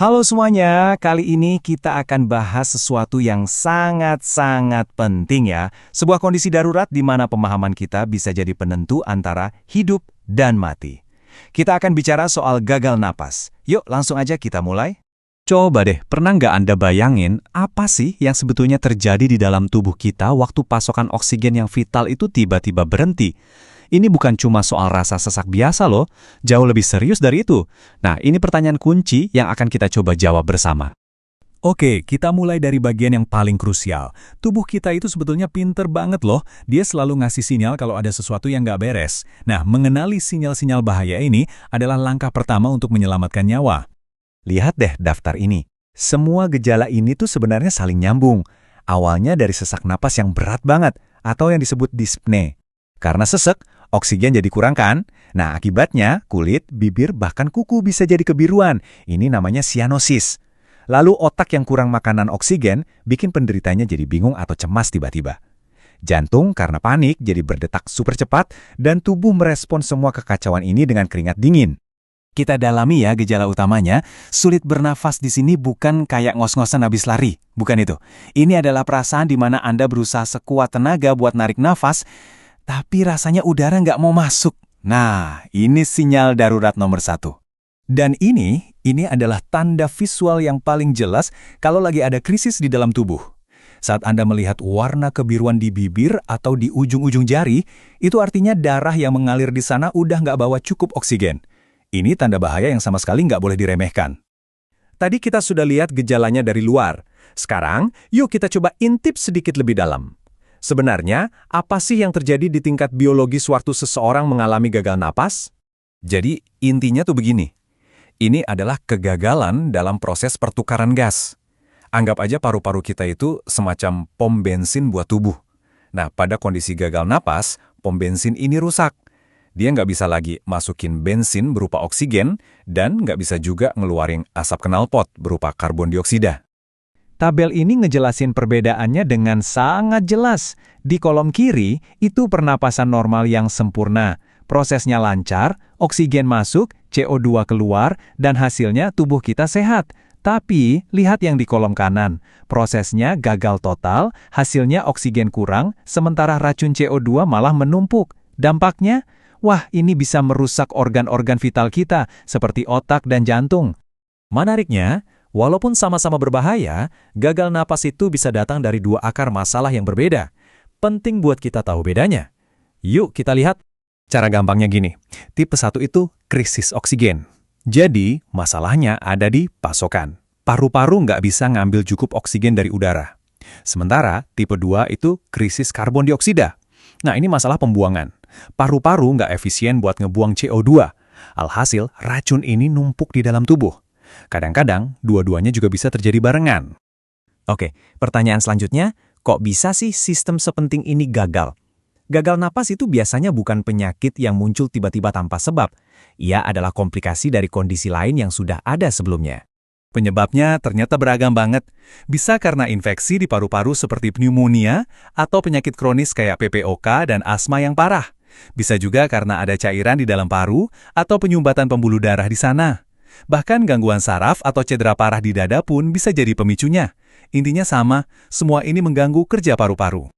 Halo semuanya, kali ini kita akan bahas sesuatu yang sangat-sangat penting ya. Sebuah kondisi darurat di mana pemahaman kita bisa jadi penentu antara hidup dan mati. Kita akan bicara soal gagal napas. Yuk langsung aja kita mulai. Coba deh, pernah nggak Anda bayangin apa sih yang sebetulnya terjadi di dalam tubuh kita waktu pasokan oksigen yang vital itu tiba-tiba berhenti? Ini bukan cuma soal rasa sesak biasa loh, jauh lebih serius dari itu. Nah, ini pertanyaan kunci yang akan kita coba jawab bersama. Oke, kita mulai dari bagian yang paling krusial. Tubuh kita itu sebetulnya pinter banget loh. Dia selalu ngasih sinyal kalau ada sesuatu yang nggak beres. Nah, mengenali sinyal-sinyal bahaya ini adalah langkah pertama untuk menyelamatkan nyawa. Lihat deh daftar ini. Semua gejala ini tuh sebenarnya saling nyambung. Awalnya dari sesak napas yang berat banget, atau yang disebut dyspnea. Karena sesek, oksigen jadi kurang kan? Nah, akibatnya kulit, bibir, bahkan kuku bisa jadi kebiruan. Ini namanya sianosis. Lalu otak yang kurang makanan oksigen bikin penderitanya jadi bingung atau cemas tiba-tiba. Jantung karena panik jadi berdetak super cepat dan tubuh merespon semua kekacauan ini dengan keringat dingin. Kita dalami ya gejala utamanya. Sulit bernafas di sini bukan kayak ngos-ngosan habis lari. Bukan itu. Ini adalah perasaan di mana Anda berusaha sekuat tenaga buat narik nafas, tapi rasanya udara nggak mau masuk. Nah, ini sinyal darurat nomor 1. Dan ini adalah tanda visual yang paling jelas kalau lagi ada krisis di dalam tubuh. Saat Anda melihat warna kebiruan di bibir atau di ujung-ujung jari, itu artinya darah yang mengalir di sana udah nggak bawa cukup oksigen. Ini tanda bahaya yang sama sekali nggak boleh diremehkan. Tadi kita sudah lihat gejalanya dari luar. Sekarang, yuk kita coba intip sedikit lebih dalam. Sebenarnya, apa sih yang terjadi di tingkat biologis waktu seseorang mengalami gagal napas? Jadi, intinya tuh begini. Ini adalah kegagalan dalam proses pertukaran gas. Anggap aja paru-paru kita itu semacam pom bensin buat tubuh. Nah, pada kondisi gagal napas, pom bensin ini rusak. Dia nggak bisa lagi masukin bensin berupa oksigen dan nggak bisa juga ngeluarin asap knalpot berupa karbon dioksida. Tabel ini ngejelasin perbedaannya dengan sangat jelas. Di kolom kiri, itu pernapasan normal yang sempurna. Prosesnya lancar, oksigen masuk, CO2 keluar, dan hasilnya tubuh kita sehat. Tapi, lihat yang di kolom kanan. Prosesnya gagal total, hasilnya oksigen kurang, sementara racun CO2 malah menumpuk. Dampaknya, wah ini bisa merusak organ-organ vital kita, seperti otak dan jantung. Menariknya, walaupun sama-sama berbahaya, gagal napas itu bisa datang dari dua akar masalah yang berbeda. Penting buat kita tahu bedanya. Yuk kita lihat. Cara gampangnya gini, tipe 1 itu krisis oksigen. Jadi, masalahnya ada di pasokan. Paru-paru nggak bisa ngambil cukup oksigen dari udara. Sementara, tipe 2 itu krisis karbon dioksida. Nah, ini masalah pembuangan. Paru-paru nggak efisien buat ngebuang CO2. Alhasil, racun ini numpuk di dalam tubuh. Kadang-kadang, dua-duanya juga bisa terjadi barengan. Oke, pertanyaan selanjutnya, kok bisa sih sistem sepenting ini gagal? Gagal napas itu biasanya bukan penyakit yang muncul tiba-tiba tanpa sebab. Ia adalah komplikasi dari kondisi lain yang sudah ada sebelumnya. Penyebabnya ternyata beragam banget. Bisa karena infeksi di paru-paru seperti pneumonia atau penyakit kronis kayak PPOK dan asma yang parah. Bisa juga karena ada cairan di dalam paru atau penyumbatan pembuluh darah di sana. Bahkan gangguan saraf atau cedera parah di dada pun bisa jadi pemicunya. Intinya sama, semua ini mengganggu kerja paru-paru.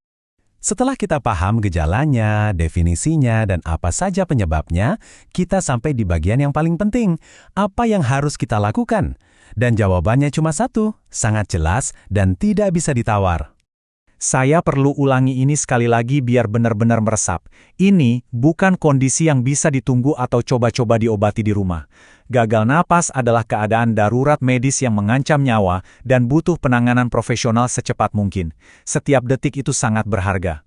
Setelah kita paham gejalanya, definisinya, dan apa saja penyebabnya, kita sampai di bagian yang paling penting. Apa yang harus kita lakukan? Dan jawabannya cuma satu, sangat jelas dan tidak bisa ditawar. Saya perlu ulangi ini sekali lagi biar benar-benar meresap. Ini bukan kondisi yang bisa ditunggu atau coba-coba diobati di rumah. Gagal napas adalah keadaan darurat medis yang mengancam nyawa dan butuh penanganan profesional secepat mungkin. Setiap detik itu sangat berharga.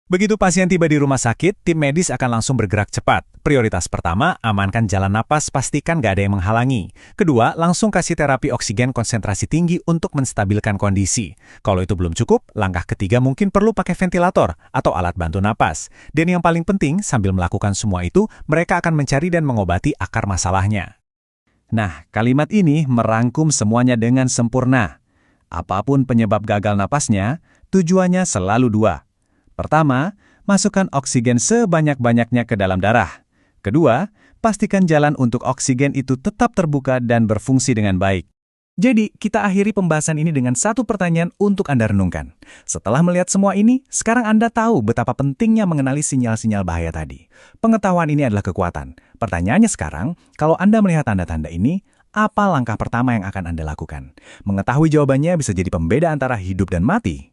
Begitu pasien tiba di rumah sakit, tim medis akan langsung bergerak cepat. Prioritas pertama, amankan jalan napas, pastikan nggak ada yang menghalangi. Kedua, langsung kasih terapi oksigen konsentrasi tinggi untuk menstabilkan kondisi. Kalau itu belum cukup, langkah ketiga mungkin perlu pakai ventilator atau alat bantu napas. Dan yang paling penting, sambil melakukan semua itu, mereka akan mencari dan mengobati akar masalahnya. Nah, kalimat ini merangkum semuanya dengan sempurna. Apapun penyebab gagal napasnya, tujuannya selalu dua. Pertama, masukkan oksigen sebanyak-banyaknya ke dalam darah. Kedua, pastikan jalan untuk oksigen itu tetap terbuka dan berfungsi dengan baik. Jadi, kita akhiri pembahasan ini dengan satu pertanyaan untuk Anda renungkan. Setelah melihat semua ini, sekarang Anda tahu betapa pentingnya mengenali sinyal-sinyal bahaya tadi. Pengetahuan ini adalah kekuatan. Pertanyaannya sekarang, kalau Anda melihat tanda-tanda ini, apa langkah pertama yang akan Anda lakukan? Mengetahui jawabannya bisa jadi pembeda antara hidup dan mati.